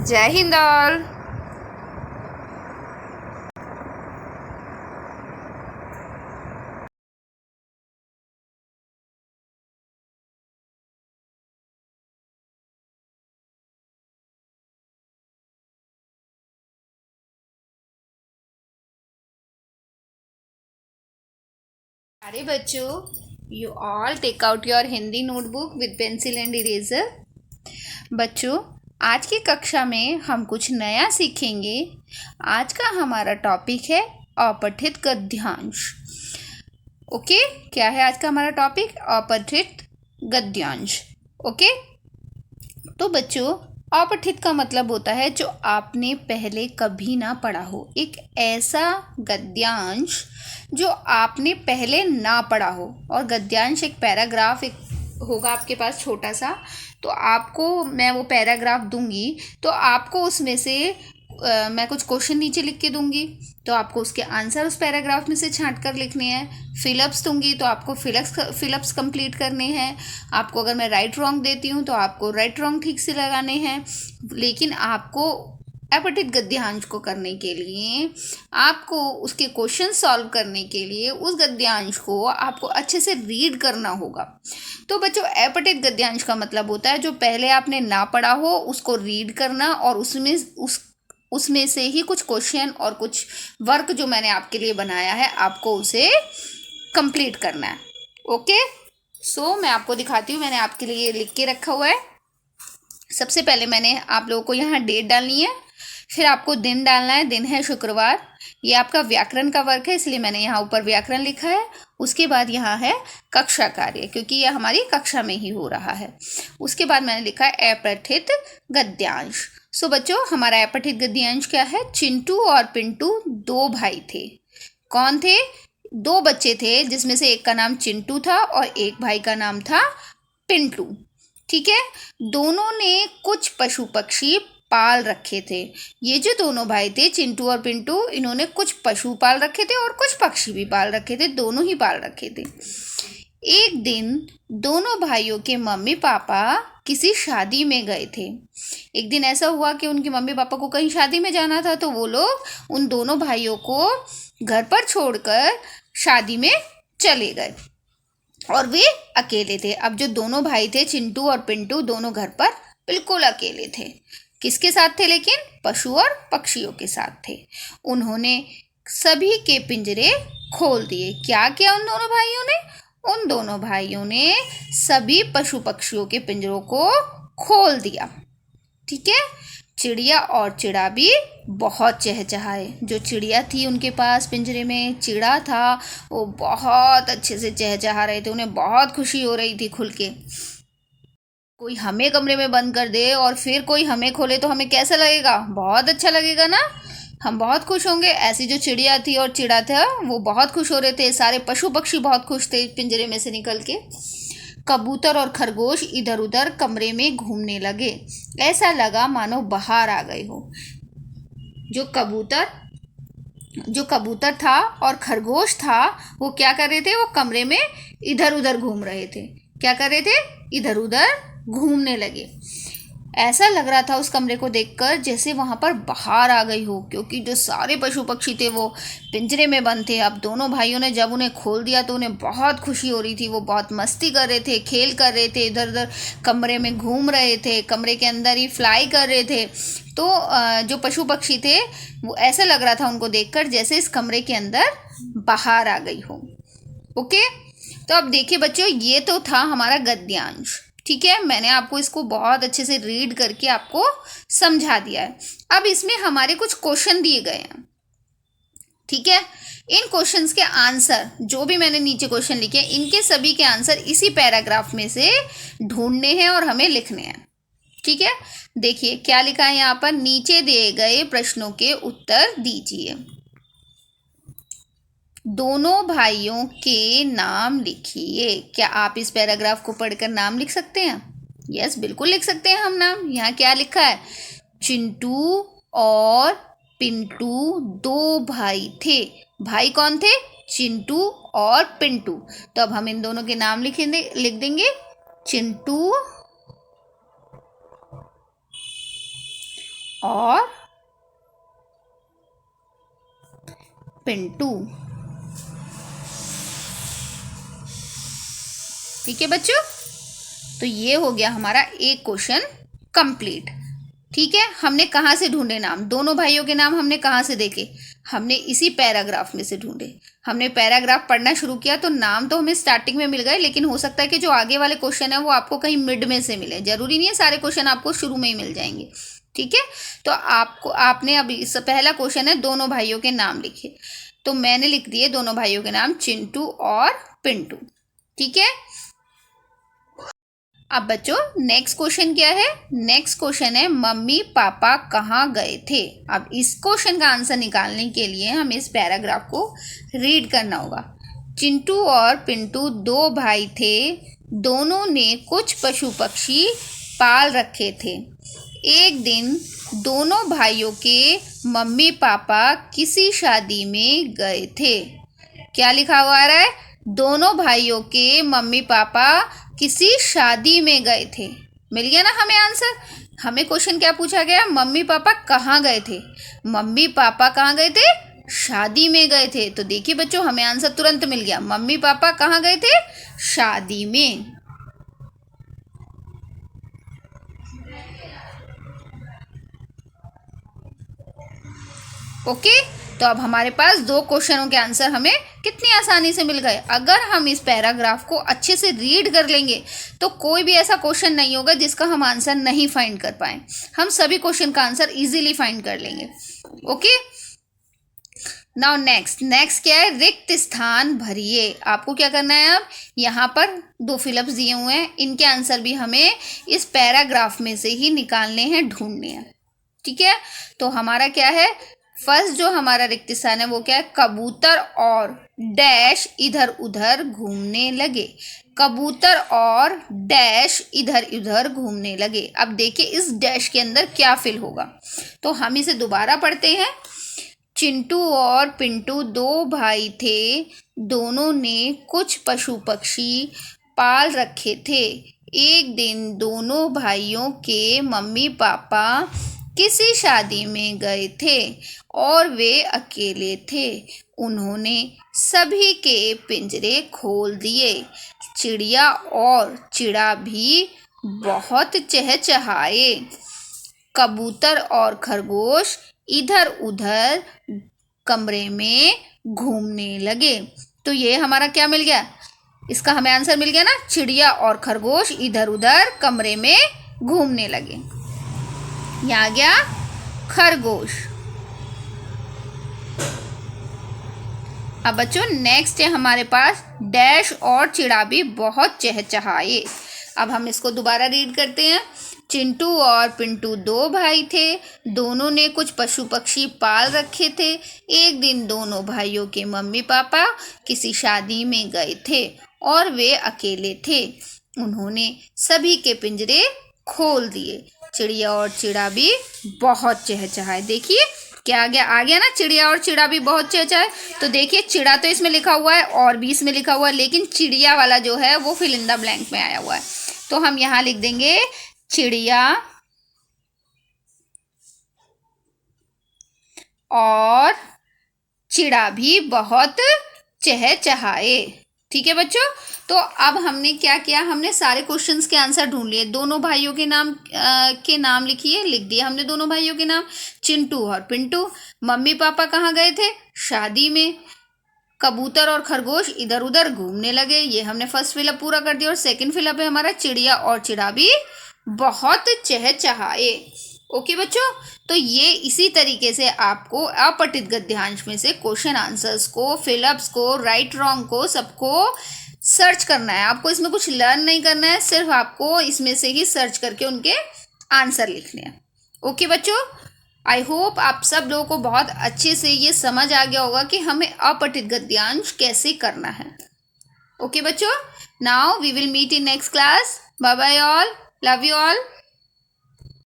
जय हिंद ऑल। अरे बच्चों, you all take out your Hindi notebook with pencil and eraser. बच्चों, आज की कक्षा में हम कुछ नया सीखेंगे। आज का हमारा टॉपिक है अपठित गद्यांश। ओके, क्या है आज का हमारा टॉपिक? अपठित गद्यांश। ओके, तो बच्चों, अपठित का मतलब होता है जो आपने पहले कभी ना पढ़ा हो, एक ऐसा गद्यांश जो आपने पहले ना पढ़ा हो। और गद्यांश एक पैराग्राफ एक होगा आपके पास छोटा सा, तो आपको मैं वो पैराग्राफ दूंगी, तो आपको उसमें से मैं कुछ क्वेश्चन नीचे लिख के दूंगी, तो आपको उसके आंसर उस पैराग्राफ में से छांट कर लिखने हैं। फिलअप्स दूंगी तो आपको फिलअप्स कंप्लीट करने हैं। आपको अगर मैं राइट रॉन्ग देती हूँ तो आपको राइट रॉन्ग ठीक से लगाने हैं। लेकिन आपको अपठित गद्यांश को करने के लिए, आपको उसके क्वेश्चन सॉल्व करने के लिए उस गद्यांश को आपको अच्छे से रीड करना होगा। तो बच्चों, अपठित गद्यांश का मतलब होता है जो पहले आपने ना पढ़ा हो उसको रीड करना, और उसमें से ही कुछ क्वेश्चन और कुछ वर्क जो मैंने आपके लिए बनाया है आपको उसे कंप्लीट करना है। ओके, सो मैं आपको दिखाती हूँ, मैंने आपके लिए लिख के रखा हुआ है। सबसे पहले मैंने आप लोगों को यहाँ डेट डालनी है, फिर आपको दिन डालना है। दिन है शुक्रवार। ये आपका व्याकरण का वर्क है, इसलिए मैंने यहाँ ऊपर व्याकरण लिखा है। उसके बाद यहाँ है कक्षा कार्य, क्योंकि यह हमारी कक्षा में ही हो रहा है। उसके बाद मैंने लिखा है अपठित गद्यांश। सो बच्चों, हमारा अपठित गद्यांश क्या है? चिंटू और पिंटू दो भाई थे। कौन थे? दो बच्चे थे, जिसमें से एक का नाम चिंटू था और एक भाई का नाम था पिंटू। ठीक है, दोनों ने कुछ पशु पक्षी पाल रखे थे। ये जो दोनों भाई थे चिंटू और पिंटू, इन्होंने कुछ पशु पाल रखे थे और कुछ पक्षी भी पाल रखे थे, दोनों ही पाल रखे थे। एक दिन दोनों भाइयों के मम्मी पापा किसी शादी में गए थे। एक दिन ऐसा हुआ कि उनके मम्मी पापा को कहीं शादी में जाना था, तो वो लोग उन दोनों भाइयों को घर पर छोड़कर शादी में चले गए और वे अकेले थे। अब जो दोनों भाई थे चिंटू और पिंटू, दोनों घर पर बिल्कुल अकेले थे। किसके साथ थे? लेकिन पशु और पक्षियों के साथ थे। उन्होंने सभी के पिंजरे खोल दिए। क्या किया उन दोनों भाइयों ने? उन दोनों भाइयों ने सभी पशु पक्षियों के पिंजरों को खोल दिया। ठीक है, चिड़िया और चिड़ा भी बहुत चहचहाए। जो चिड़िया थी उनके पास पिंजरे में चिड़ा था, वो बहुत अच्छे से चहचहा रहे थे, उन्हें बहुत खुशी हो रही थी खुल के। कोई हमें कमरे में बंद कर दे और फिर कोई हमें खोले तो हमें कैसा लगेगा? बहुत अच्छा लगेगा ना, हम बहुत खुश होंगे। ऐसी जो चिड़िया थी और चिड़ा था वो बहुत खुश हो रहे थे। सारे पशु पक्षी बहुत खुश थे पिंजरे में से निकल के। कबूतर और खरगोश इधर उधर कमरे में घूमने लगे। ऐसा लगा मानो बाहर आ गए हो। जो कबूतर जो कबूतर था और खरगोश था, वो क्या कर रहे थे? वो कमरे में इधर उधर घूम रहे थे। क्या कर रहे थे? इधर उधर घूमने लगे। ऐसा लग रहा था उस कमरे को देखकर जैसे वहां पर बाहर आ गई हो, क्योंकि जो सारे पशु पक्षी थे वो पिंजरे में बंद थे। अब दोनों भाइयों ने जब उन्हें खोल दिया तो उन्हें बहुत खुशी हो रही थी। वो बहुत मस्ती कर रहे थे, खेल कर रहे थे, इधर उधर कमरे में घूम रहे थे, कमरे के अंदर ही फ्लाई कर रहे थे। तो जो पशु पक्षी थे वो ऐसा लग रहा था उनको देखकर जैसे इस कमरे के अंदर बाहर आ गई हो। ओके, तो अब देखिए बच्चों, ये तो था हमारा गद्यांश। ठीक है, मैंने आपको इसको बहुत अच्छे से रीड करके आपको समझा दिया है। अब इसमें हमारे कुछ क्वेश्चन दिए गए हैं। ठीक है, इन क्वेश्चंस के आंसर जो भी मैंने नीचे क्वेश्चन लिखे हैं, इनके सभी के आंसर इसी पैराग्राफ में से ढूंढने हैं और हमें लिखने हैं। ठीक है, देखिए क्या लिखा है यहाँ पर। नीचे दिए गए प्रश्नों के उत्तर दीजिए। दोनों भाइयों के नाम लिखिए। क्या आप इस पैराग्राफ को पढ़कर नाम लिख सकते हैं? यस, बिल्कुल लिख सकते हैं हम नाम। यहाँ क्या लिखा है? चिंटू और पिंटू दो भाई थे। भाई कौन थे? चिंटू और पिंटू। तो अब हम इन दोनों के नाम लिख देंगे। चिंटू और पिंटू। ठीक है बच्चों, तो ये हो गया हमारा एक क्वेश्चन कंप्लीट। ठीक है, हमने कहाँ से ढूंढे नाम, दोनों भाइयों के नाम हमने कहाँ से देखे, हमने इसी पैराग्राफ में से ढूंढे। हमने पैराग्राफ पढ़ना शुरू किया तो नाम तो हमें स्टार्टिंग में मिल गए, लेकिन हो सकता है कि जो आगे वाले क्वेश्चन है वो आपको कहीं मिड में से मिले, जरूरी नहीं है सारे क्वेश्चन आपको शुरू में ही मिल जाएंगे। ठीक है, तो आपने अभी इस पहला क्वेश्चन है दोनों भाइयों के नाम लिखे, तो मैंने लिख दिए दोनों भाइयों के नाम चिंटू और पिंटू। ठीक है, अब बच्चों नेक्स्ट क्वेश्चन क्या है, नेक्स्ट क्वेश्चन है मम्मी पापा कहाँ गए थे। अब इस क्वेश्चन का आंसर निकालने के लिए हमें इस पैराग्राफ को रीड करना होगा। चिंटू और पिंटू दो भाई थे, दोनों ने कुछ पशु पक्षी पाल रखे थे। एक दिन दोनों भाइयों के मम्मी पापा किसी शादी में गए थे। क्या लिखा हुआ आ रहा है, दोनों भाइयों के मम्मी पापा किसी शादी में गए थे। मिल गया ना हमें आंसर। हमें क्वेश्चन क्या पूछा गया, मम्मी पापा कहाँ गए थे, मम्मी पापा कहाँ गए थे, शादी में गए थे। तो देखिए बच्चों हमें आंसर तुरंत मिल गया, मम्मी पापा कहाँ गए थे, शादी में। ओके, तो अब हमारे पास दो क्वेश्चनों के आंसर हमें कितनी आसानी से मिल गए। अगर हम इस पैराग्राफ को अच्छे से रीड कर लेंगे तो कोई भी ऐसा क्वेश्चन नहीं होगा जिसका हम आंसर नहीं फाइंड कर पाए, हम सभी क्वेश्चन का आंसर इजीली फाइंड कर लेंगे। ओके, नाउ नेक्स्ट क्या है, रिक्त स्थान भरिए। आपको क्या करना है, अब यहाँ पर दो फिलअप्स दिए हुए हैं, इनके आंसर भी हमें इस पैराग्राफ में से ही निकालने हैं, ढूंढने हैं। ठीक है, तो हमारा क्या है, फर्स्ट जो हमारा रिक्त स्थान है वो क्या है, कबूतर और डैश इधर उधर घूमने लगे। कबूतर और डैश इधर उधर घूमने लगे। अब देखिए इस डैश के अंदर क्या फिल होगा, तो हम इसे दोबारा पढ़ते हैं। चिंटू और पिंटू दो भाई थे, दोनों ने कुछ पशु पक्षी पाल रखे थे। एक दिन दोनों भाइयों के मम्मी पापा किसी शादी में गए थे और वे अकेले थे। उन्होंने सभी के पिंजरे खोल दिए। चिड़िया और चिड़ा भी बहुत चहचहाए। कबूतर और खरगोश इधर उधर कमरे में घूमने लगे। तो ये हमारा क्या मिल गया, इसका हमें आंसर मिल गया ना, चिड़िया और खरगोश इधर उधर कमरे में घूमने लगे। यहाँ आ गया खरगोश। अब बच्चों नेक्स्ट है हमारे पास डैश और चिड़ा भी बहुत चहचहाए। अब हम इसको दोबारा रीड करते हैं। चिंटू और पिंटू दो भाई थे, दोनों ने कुछ पशु पक्षी पाल रखे थे। एक दिन दोनों भाइयों के मम्मी पापा किसी शादी में गए थे और वे अकेले थे। उन्होंने सभी के पिंजरे खोल दिए। चिड़िया और चिड़ा भी बहुत चहचहाए। देखिए क्या आ गया ना, चिड़िया और चिड़ा भी बहुत चहचहाए। तो देखिए चिड़ा तो इसमें लिखा हुआ है और भी इसमें लिखा हुआ है, लेकिन चिड़िया वाला जो है वो फिल इन द ब्लैंक में आया हुआ है। तो हम यहाँ लिख देंगे चिड़िया और चिड़ा भी बहुत चहचहाए। ठीक है बच्चों, तो अब हमने क्या किया, हमने सारे क्वेश्चंस के आंसर ढूंढ लिए। दोनों भाइयों के नाम लिखिए, लिख दिए हमने दोनों भाइयों के नाम, चिंटू और पिंटू। मम्मी पापा कहाँ गए थे, शादी में। कबूतर और खरगोश इधर उधर घूमने लगे, ये हमने फर्स्ट फिलअप पूरा कर दिया। और सेकंड फिलअप है हमारा चिड़िया और चिड़ा भी बहुत चहचहाए। ओके बच्चों, तो ये इसी तरीके से आपको अपठित गद्यांश में से क्वेश्चन आंसर्स को, फिलअप्स को, राइट रॉन्ग को, सबको सर्च करना है। आपको इसमें कुछ लर्न नहीं करना है, सिर्फ आपको इसमें से ही सर्च करके उनके आंसर लिखने हैं। ओके बच्चों, आई होप आप सब लोगों को बहुत अच्छे से ये समझ आ गया होगा कि हमें अपठित गद्यांश कैसे करना है। ओके बच्चों, now we will meet in next class. Bye bye all, love you all.